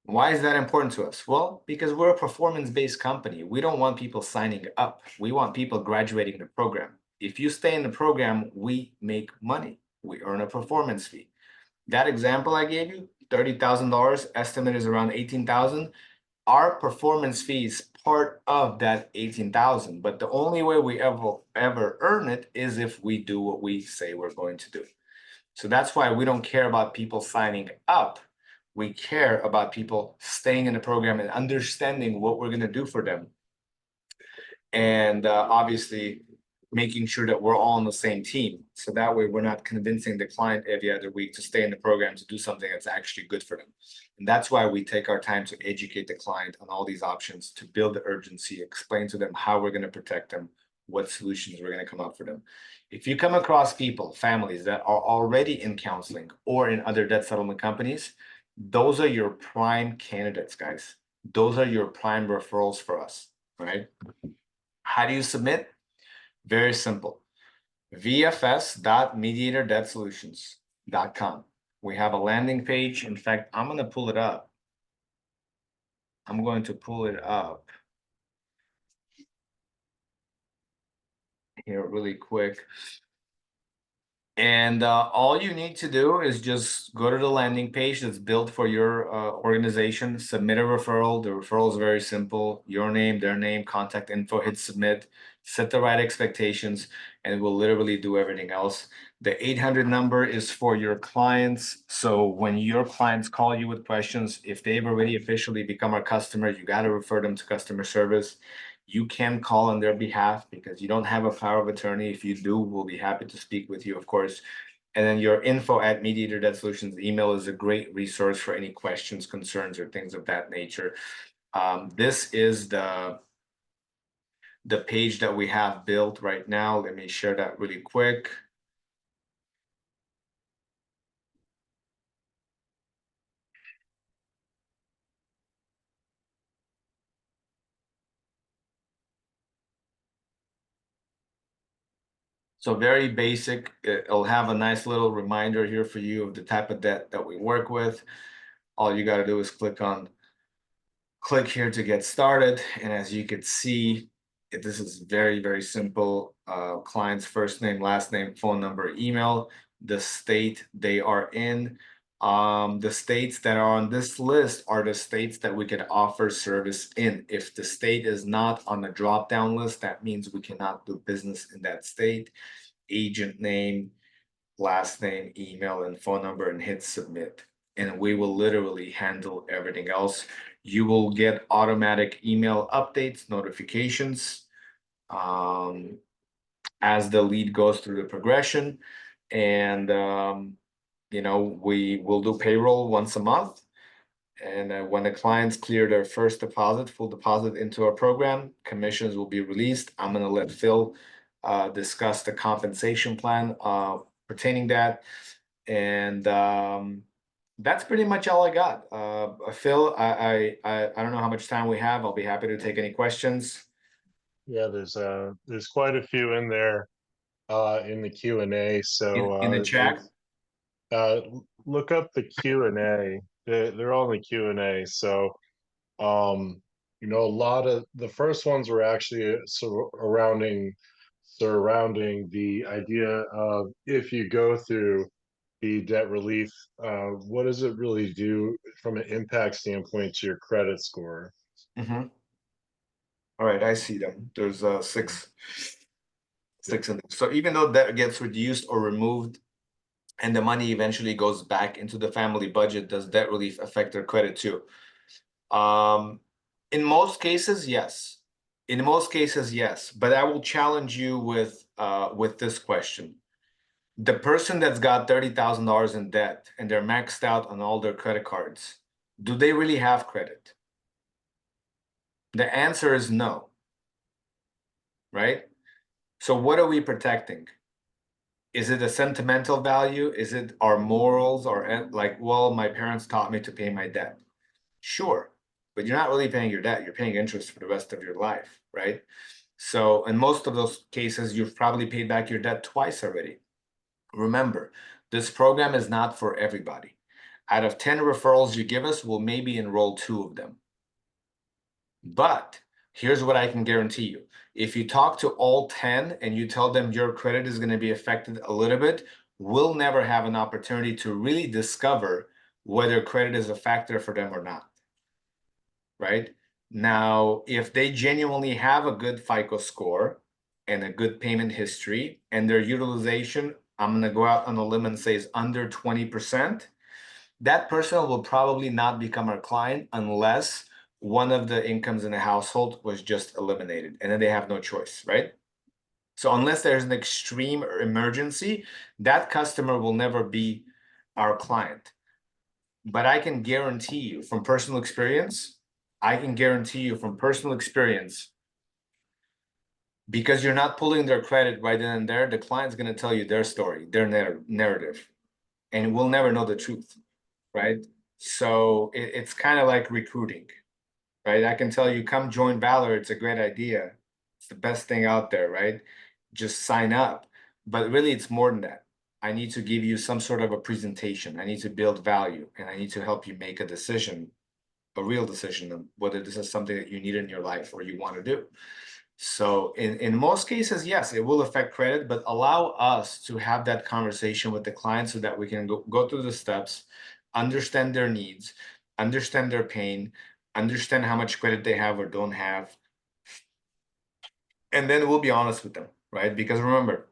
Why is that important to us? Well, because we're a performance-based company. We don't want people signing up. We want people graduating the program. If you stay in the program, we make money. We earn a performance fee. That example I gave you, $30,000, estimate is around 18,000. Our performance fee is part of that 18,000, but the only way we ever earn it is if we do what we say we're going to do. So that's why we don't care about people signing up. We care about people staying in the program and understanding what we're going to do for them. And obviously making sure that we're all on the same team. So that way we're not convincing the client every other week to stay in the program to do something that's actually good for them. And that's why we take our time to educate the client on all these options, to build the urgency, explain to them how we're going to protect them, what solutions we're going to come up for them. If you come across people, families that are already in counseling or in other debt settlement companies, those are your prime candidates, guys. Those are your prime referrals for us, right? How do you submit? Very simple. vfs.mediatordebtsolutions.com. We have a landing page. In fact, I'm going to pull it up. I'm going to pull it up here really quick. And all you need to do is just go to the landing page that's built for your organization, submit a referral. The referral is very simple. Your name, their name, contact info, hit submit, set the right expectations, and we'll literally do everything else. The 800 number is for your clients. So when your clients call you with questions, if they've already officially become a customer, you got to refer them to customer service. You can call on their behalf because you don't have a power of attorney. If you do, we'll be happy to speak with you, of course. And then your info at Mediator Debt Solutions email is a great resource for any questions, concerns, or things of that nature. This is the page that we have built right now. Let me share that really quick. So very basic. It'll have a nice little reminder here for you of the type of debt that we work with. All you got to do is click here to get started. And as you can see, this is very, very simple. Client's first name, last name, phone number, email, the state they are in. The states that are on this list are the states that we can offer service in. If the state is not on the drop-down list, that means we cannot do business in that state. Agent name, last name, email, and phone number, and hit submit. And we will literally handle everything else. You will get automatic email updates, notifications, as the lead goes through the progression. And, we will do payroll once a month. And when the clients clear their first deposit, full deposit into our program, commissions will be released. I'm going to let Phil discuss the compensation plan pertaining that. And that's pretty much all I got. Phil, I don't know how much time we have. I'll be happy to take any questions. Yeah, there's quite a few in there in the Q&A. So In the chat. look up the Q&A. They're all in the Q&A. So a lot of the first ones were actually surrounding the idea of, if you go through the debt relief, what does it really do from an impact standpoint to your credit score? Mm-hmm. All right, I see them. There's six in there. So even though that gets reduced or removed and the money eventually goes back into the family budget, does debt relief affect their credit too? In most cases, yes. In most cases, yes. But I will challenge you with this question. The person that's got $30,000 in debt and they're maxed out on all their credit cards, do they really have credit? The answer is no. Right? So what are we protecting? Is it a sentimental value? Is it our morals, or like, well, my parents taught me to pay my debt? Sure, but you're not really paying your debt. You're paying interest for the rest of your life, right? So in most of those cases, you've probably paid back your debt twice already. Remember, this program is not for everybody. Out of 10 referrals you give us, we'll maybe enroll 2 of them. But here's what I can guarantee you. If you talk to all 10 and you tell them your credit is going to be affected a little bit, we'll never have an opportunity to really discover whether credit is a factor for them or not. Right? Now, if they genuinely have a good FICO score and a good payment history and their utilization, I'm going to go out on a limb and say is under 20%, that person will probably not become our client unless one of the incomes in the household was just eliminated, and then they have no choice, right? So unless there's an extreme emergency, that customer will never be our client. But I can guarantee you from personal experience, because you're not pulling their credit right then and there, the client's going to tell you their story, their narrative, and we'll never know the truth, right? So it's kind of like recruiting. Right? I can tell you, come join Valor. It's a great idea It's the best thing out there, right? Just sign up. But really, it's more than that. I need to give you some sort of a presentation. I need to build value, and I need to help you make a decision, a real decision on whether this is something that you need in your life or you want to do. So in most cases, yes, it will affect credit, but allow us to have that conversation with the client so that we can go through the steps, understand their needs, understand their pain, understand how much credit they have or don't have. And then we'll be honest with them, right? Because remember,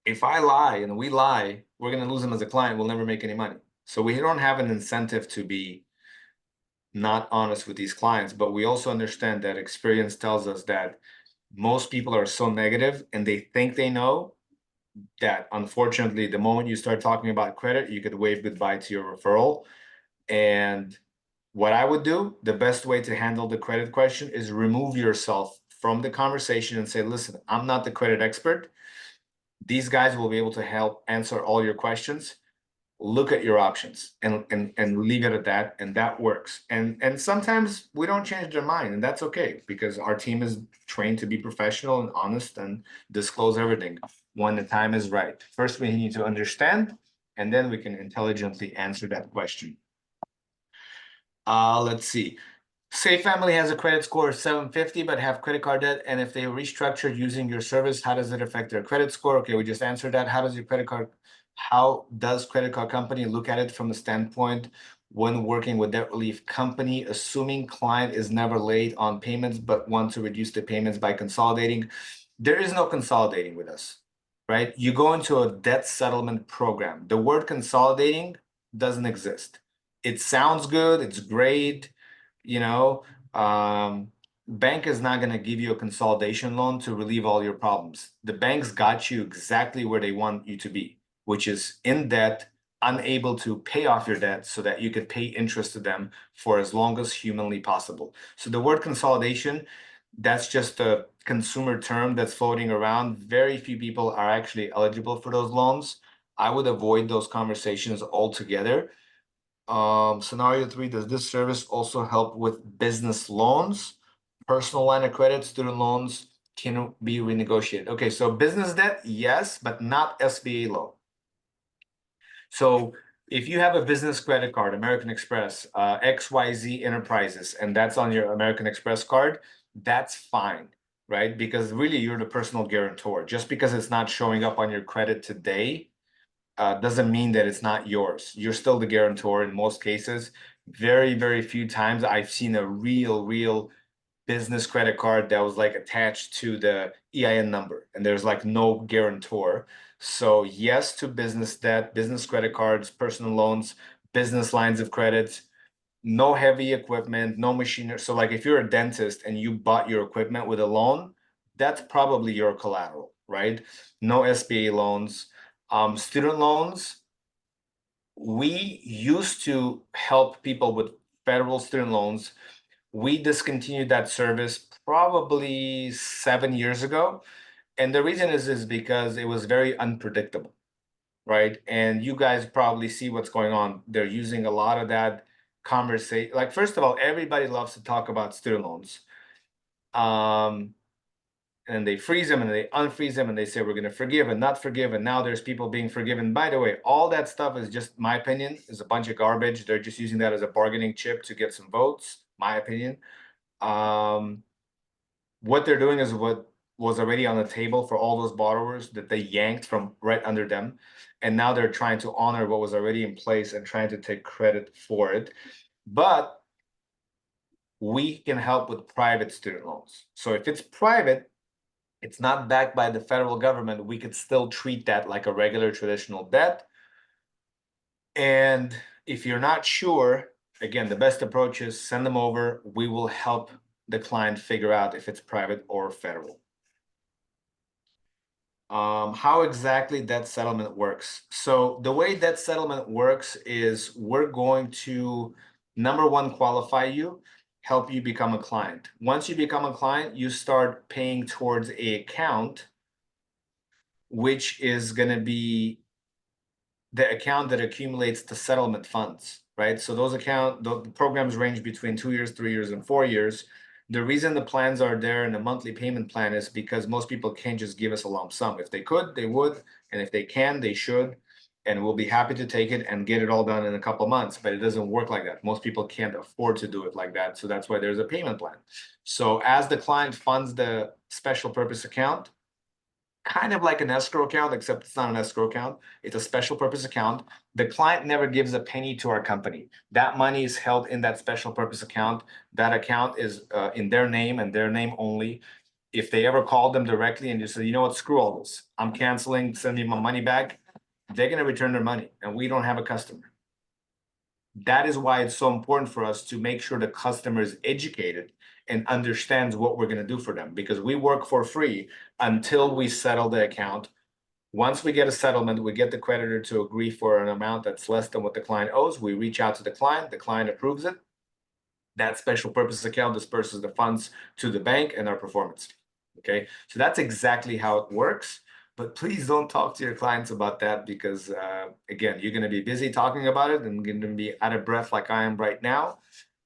if I lie and we lie, we're going to lose them as a client. We'll never make any money. So we don't have an incentive to be not honest with these clients, but we also understand that experience tells us that most people are so negative and they think they know that unfortunately the moment you start talking about credit, you could wave goodbye to your referral. And what I would do, the best way to handle the credit question is remove yourself from the conversation and say, listen, I'm not the credit expert. These guys will be able to help answer all your questions. Look at your options and leave it at that, and that works. And sometimes we don't change their mind, and that's okay, because our team is trained to be professional and honest and disclose everything when the time is right. First, we need to understand, and then we can intelligently answer that question. Let's see. Say family has a credit score of 750 but have credit card debt, and if they restructured using your service, how does it affect their credit score? Okay, we just answered that. How does credit card company look at it from the standpoint when working with debt relief company, assuming client is never late on payments but want to reduce the payments by consolidating? There is no consolidating with us, right? You go into a debt settlement program. The word consolidating doesn't exist. It sounds good, it's great, you know. Bank is not going to give you a consolidation loan to relieve all your problems. The bank's got you exactly where they want you to be, which is in debt, unable to pay off your debt so that you could pay interest to them for as long as humanly possible. So the word consolidation, that's just a consumer term that's floating around. Very few people are actually eligible for those loans. I would avoid those conversations altogether. Scenario 3, does this service also help with business loans? Personal line of credit, student loans can be renegotiated. Okay, so business debt, yes, but not SBA loan. So if you have a business credit card, American Express, XYZ Enterprises, and that's on your American Express card, that's fine, right? Because really you're the personal guarantor. Just because it's not showing up on your credit today, doesn't mean that it's not yours. You're still the guarantor in most cases. Very, very few times I've seen a real business credit card that was like attached to the EIN number and there's like no guarantor. So yes to business debt, business credit cards, personal loans, business lines of credit, no heavy equipment, no machinery. So like if you're a dentist and you bought your equipment with a loan, that's probably your collateral, right? No SBA loans. Student loans, we used to help people with federal student loans. We discontinued that service probably 7 years ago. And the reason is because it was very unpredictable, right? And you guys probably see what's going on. They're using a lot of that conversation. Like, first of all, everybody loves to talk about student loans. And they freeze them and they unfreeze them and they say we're going to forgive and not forgive, and now there's people being forgiven. By the way, all that stuff is just, my opinion, is a bunch of garbage. They're just using that as a bargaining chip to get some votes, my opinion. What they're doing is what was already on the table for all those borrowers that they yanked from right under them, and now they're trying to honor what was already in place and trying to take credit for it. But we can help with private student loans. So if it's private, it's not backed by the federal government, we could still treat that like a regular traditional debt. And if you're not sure, again, the best approach is send them over. We will help the client figure out if it's private or federal. How exactly debt settlement works. So the way debt settlement works is we're going to, number one, qualify you, help you become a client. Once you become a client, you start paying towards an account, which is going to be the account that accumulates the settlement funds, right? So those the programs range between 2 years, 3 years, and 4 years. The reason the plans are there and the monthly payment plan is because most people can't just give us a lump sum. If they could, they would, and if they can, they should. And we'll be happy to take it and get it all done in a couple months, but it doesn't work like that. Most people can't afford to do it like that. So that's why there's a payment plan. So as the client funds the special purpose account, kind of like an escrow account, except it's not an escrow account. It's a special purpose account. The client never gives a penny to our company. That money is held in that special purpose account. That account is in their name and their name only. If they ever call them directly and just say, you know what, screw all this, I'm canceling, send me my money back, they're going to return their money and we don't have a customer. That is why it's so important for us to make sure the customer is educated and understands what we're going to do for them, because we work for free until we settle the account. Once we get a settlement, we get the creditor to agree for an amount that's less than what the client owes. We reach out to the client approves it. That special purpose account disperses the funds to the bank and our performance. Okay, so that's exactly how it works. But please don't talk to your clients about that, because again, you're going to be busy talking about it and going to be out of breath like I am right now,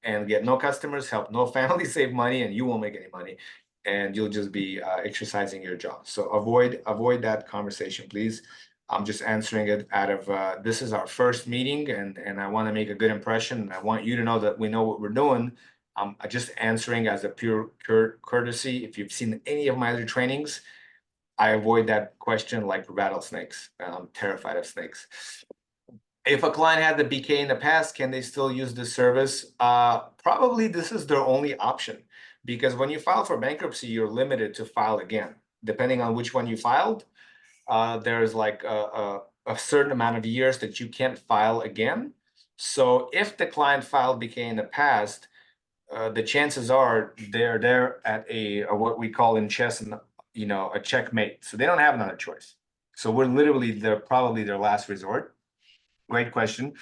and get no customers, help no family save money, and you won't make any money, and you'll just be exercising your job. So avoid that conversation, please. I'm just answering it out of this is our first meeting, and I want to make a good impression, and I want you to know that we know what we're doing. I'm just answering as a pure courtesy. If you've seen any of my other trainings, I avoid that question like rattlesnakes. I'm terrified of snakes. If a client had the BK in the past, can they still use this service? Probably this is their only option, because when you file for bankruptcy, you're limited to file again. Depending on which one you filed, there's like a certain amount of years that you can't file again. So if the client filed BK in the past, the chances are they're there at a what we call in chess, a checkmate. So they don't have another choice. So we're literally probably their last resort. Great question.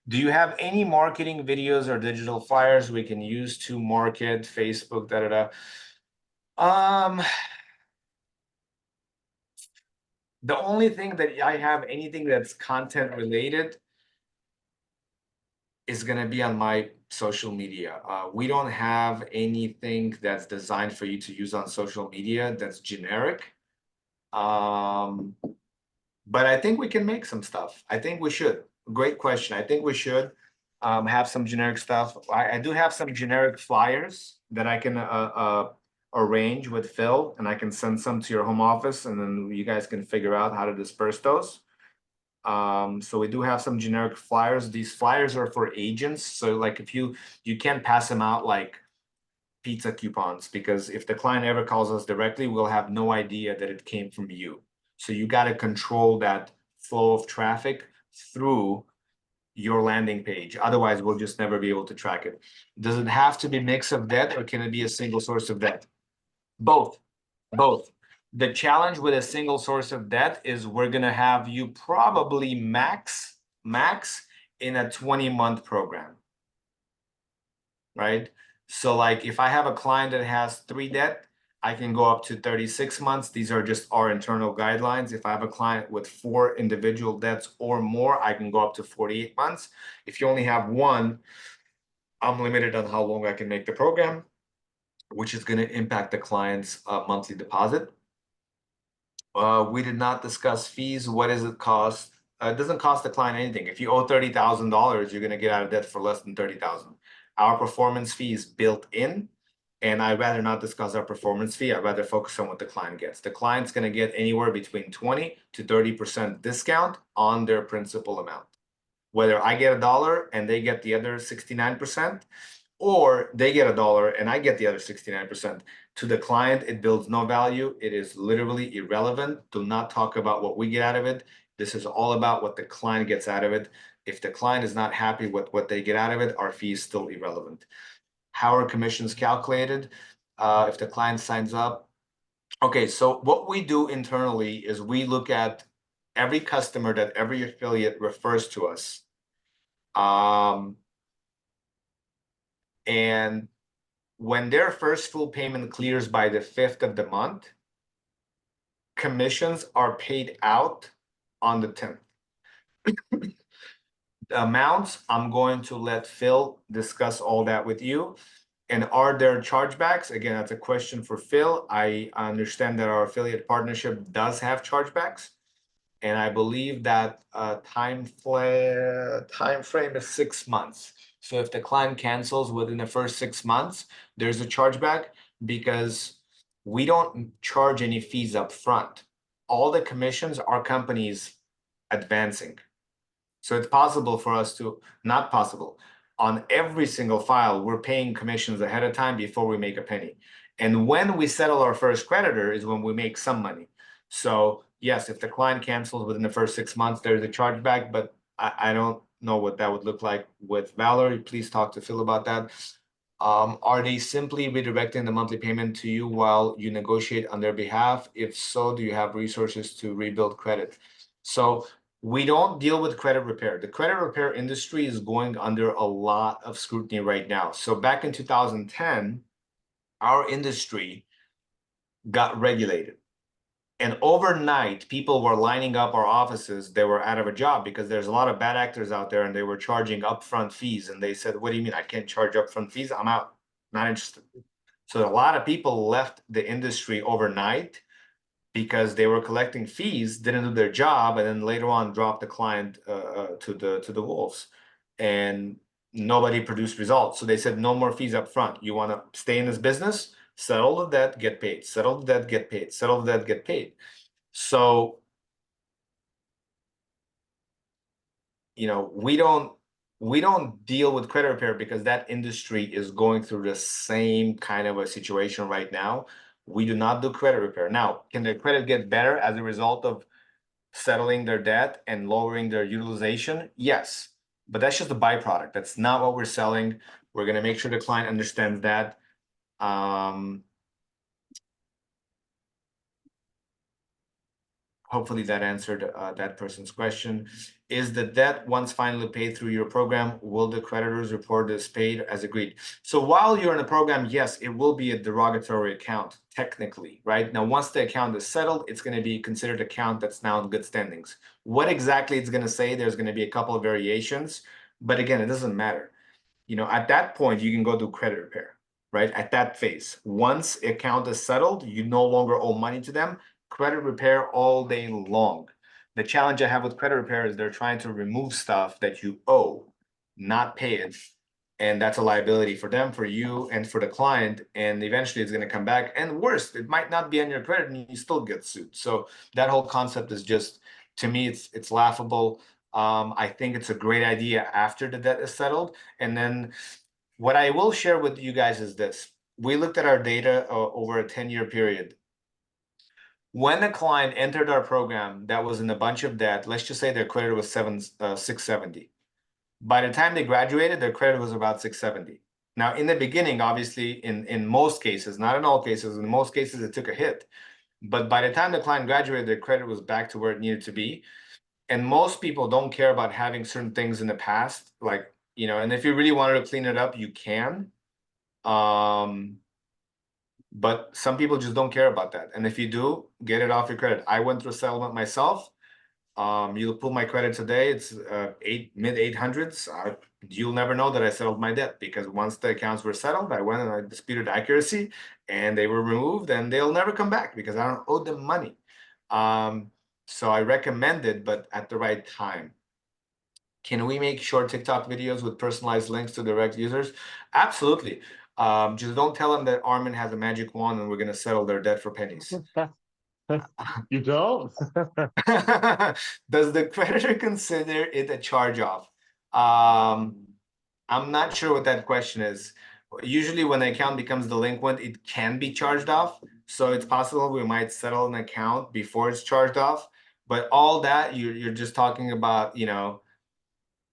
Do you have any marketing videos or digital flyers we can use to market Facebook, The only thing that I have anything that's content related is going to be on my social media. We don't have anything that's designed for you to use on social media that's generic. But I think we can make some stuff. I think we should. Great question. I think we should have some generic stuff. I do have some generic flyers that I can arrange with Phil, and I can send some to your home office, and then you guys can figure out how to disperse those. So we do have some generic flyers. These flyers are for agents. So like if you can't pass them out like pizza coupons, because if the client ever calls us directly, we'll have no idea that it came from you. So you got to control that flow of traffic through your landing page. Otherwise, we'll just never be able to track it. Does it have to be a mix of debt, or can it be a single source of debt? Both. The challenge with a single source of debt is we're going to have you probably max in a 20-month program, right? So like if I have a client that has 3 debt, I can go up to 36 months. These are just our internal guidelines. If I have a client with 4 individual debts or more, I can go up to 48 months. If you only have 1, I'm limited on how long I can make the program, which is going to impact the client's monthly deposit. We did not discuss fees. What does it cost? It doesn't cost the client anything. If you owe $30,000, you're going to get out of debt for less than $30,000. Our performance fee is built in, and I'd rather not discuss our performance fee. I'd rather focus on what the client gets. The client's going to get anywhere between 20 to 30% discount on their principal amount. Whether I get $1 and they get the other 69%, or they get $1 and I get the other 69%. To the client, it builds no value. It is literally irrelevant. Do not talk about what we get out of it. This is all about what the client gets out of it. If the client is not happy with what they get out of it, our fee is still irrelevant. How are commissions calculated? If the client signs up. Okay, so what we do internally is we look at every customer that every affiliate refers to us. And when their first full payment clears by the 5th of the month, commissions are paid out on the 10th. The amounts, I'm going to let Phil discuss all that with you. And are there chargebacks? Again, that's a question for Phil. I understand that our affiliate partnership does have chargebacks. And I believe that time frame is 6 months. So if the client cancels within the first 6 months, there's a chargeback because we don't charge any fees up front. All the commissions our company's advancing. So it's possible for us to, not possible, on every single file, we're paying commissions ahead of time before we make a penny. And when we settle our first creditor is when we make some money. So yes, if the client cancels within the first 6 months, there's a chargeback, but I don't know what that would look like with Valerie. Please talk to Phil about that. Are they simply redirecting the monthly payment to you while you negotiate on their behalf? If so, do you have resources to rebuild credit? So we don't deal with credit repair. The credit repair industry is going under a lot of scrutiny right now. So back in 2010, our industry got regulated. And overnight, people were lining up our offices. They were out of a job because there's a lot of bad actors out there and they were charging upfront fees. And they said, what do you mean? I can't charge upfront fees? I'm out. Not interested. So a lot of people left the industry overnight because they were collecting fees, didn't do their job, and then later on dropped the client to the wolves. And nobody produced results. So they said, no more fees up front. You want to stay in this business? Settle the debt, get paid. Settle the debt, get paid. Settle the debt, get paid. So, we don't deal with credit repair because that industry is going through the same kind of a situation right now. We do not do credit repair. Now, can their credit get better as a result of settling their debt and lowering their utilization? Yes, but that's just a byproduct. That's not what we're selling. We're going to make sure the client understands that. Hopefully that answered that person's question. Is the debt once finally paid through your program, will the creditors report this paid as agreed? So while you're in a program, yes, it will be a derogatory account, technically, right? Now, once the account is settled, it's going to be considered account that's now in good standings. What exactly it's going to say, there's going to be a couple of variations, but again, it doesn't matter. At that point, you can go do credit repair, right? At that phase, once account is settled, you no longer owe money to them. Credit repair all day long. The challenge I have with credit repair is they're trying to remove stuff that you owe, not pay it. And that's a liability for them, for you, and for the client. And eventually it's going to come back. And worse, it might not be on your credit and you still get sued. So that whole concept is just, to me, it's laughable. I think it's a great idea after the debt is settled. And then what I will share with you guys is this. We looked at our data over a 10-year period. When a client entered our program that was in a bunch of debt, let's just say their credit was 670. By the time they graduated, their credit was about 670. Now, in the beginning, obviously, in most cases, not in all cases, in most cases, it took a hit. But by the time the client graduated, their credit was back to where it needed to be. And most people don't care about having certain things in the past, like, and if you really wanted to clean it up, you can. But some people just don't care about that. And if you do, get it off your credit. I went through a settlement myself. You'll pull my credit today. It's mid 800s. You'll never know that I settled my debt because once the accounts were settled, I went and I disputed accuracy and they were removed and they'll never come back because I don't owe them money. So I recommend it, but at the right time. Can we make short TikTok videos with personalized links to direct users? Absolutely. Just don't tell them that Armin has a magic wand and we're going to settle their debt for pennies. You don't? Does the creditor consider it a charge-off? I'm not sure what that question is. Usually when the account becomes delinquent, it can be charged off. So it's possible we might settle an account before it's charged off. But all that, you're just talking about,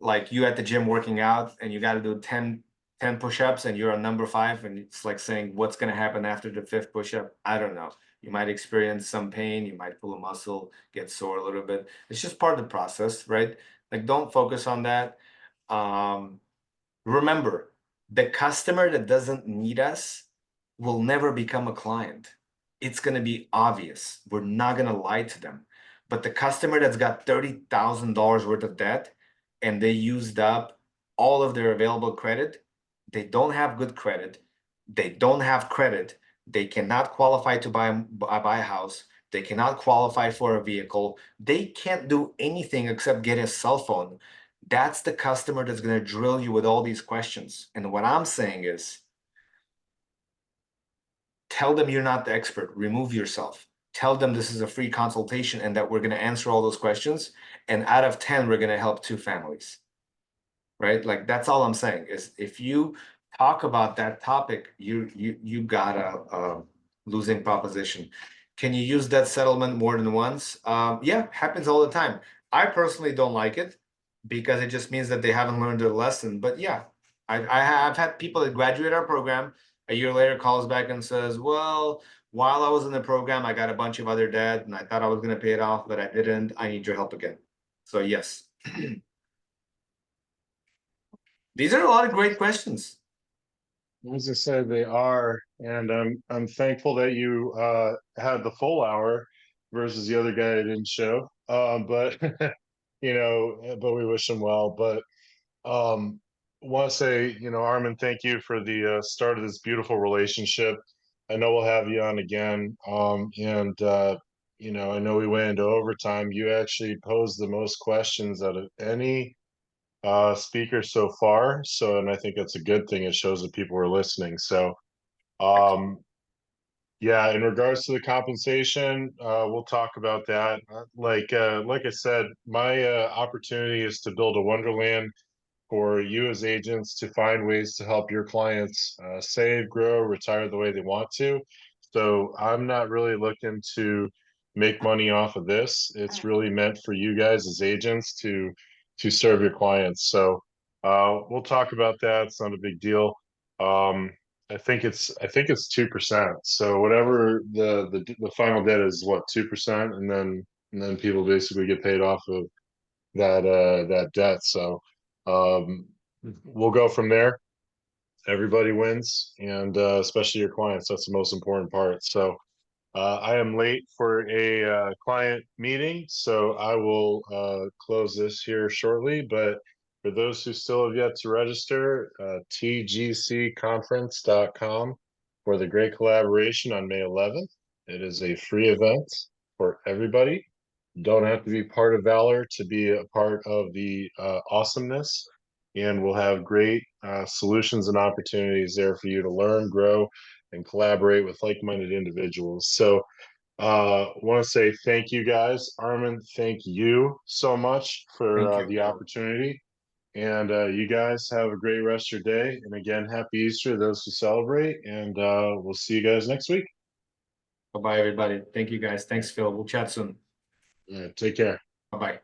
like you at the gym working out and you got to do 10 push-ups and you're on number 5 and it's like saying what's going to happen after the 5th push-up. I don't know. You might experience some pain, you might pull a muscle, get sore a little bit. It's just part of the process, right? Like don't focus on that. Remember, the customer that doesn't need us will never become a client. It's going to be obvious. We're not going to lie to them. But the customer that's got $30,000 worth of debt and they used up all of their available credit, they don't have good credit, they don't have credit, they cannot qualify to buy a house, they cannot qualify for a vehicle, they can't do anything except get a cell phone. That's the customer that's going to drill you with all these questions. And what I'm saying is, tell them you're not the expert, remove yourself. Tell them this is a free consultation and that we're going to answer all those questions. And out of 10, we're going to help 2 families. Right? Like, that's all I'm saying is, if you talk about that topic, you got a losing proposition. Can you use that settlement more than once? Yeah, happens all the time. I personally don't like it because it just means that they haven't learned their lesson. But yeah, I've had people that graduate our program, a year later calls back and says, well, while I was in the program, I got a bunch of other debt and I thought I was going to pay it off, but I didn't. I need your help again. So yes. These are a lot of great questions. As I said, they are, and I'm thankful that you had the full hour versus the other guy that didn't show. But but we wish him well. But want to say, Armin, thank you for the start of this beautiful relationship. I know we'll have you on again. And I know we went into overtime. You actually posed the most questions out of any speaker so far. So, and I think that's a good thing. It shows that people are listening. So, um, yeah, in regards to the compensation, we'll talk about that. Like I said, my opportunity is to build a wonderland for you as agents to find ways to help your clients save, grow, retire the way they want to. So I'm not really looking to make money off of this. It's really meant for you guys as agents to serve your clients. So we'll talk about that. It's not a big deal. Um, I think it's 2%. So whatever the final debt is, what, 2%, and then people basically get paid off of that debt. So we'll go from there. Everybody wins, and especially your clients. That's the most important part. So I am late for a client meeting, so I will close this here shortly. But for those who still have yet to register, tgcconference.com for the great collaboration on May 11th. It is a free event for everybody. Don't have to be part of Valor to be a part of the awesomeness. And we'll have great solutions and opportunities there for you to learn, grow, and collaborate with like-minded individuals. So want to say thank you guys. Armin, thank you so much for Thank you. the opportunity. And you guys have a great rest of your day. And again, happy Easter to those who celebrate. And we'll see you guys next week. Bye-bye, everybody. Thank you, guys. Thanks, Phil. We'll chat soon. Yeah, take care. Bye-bye.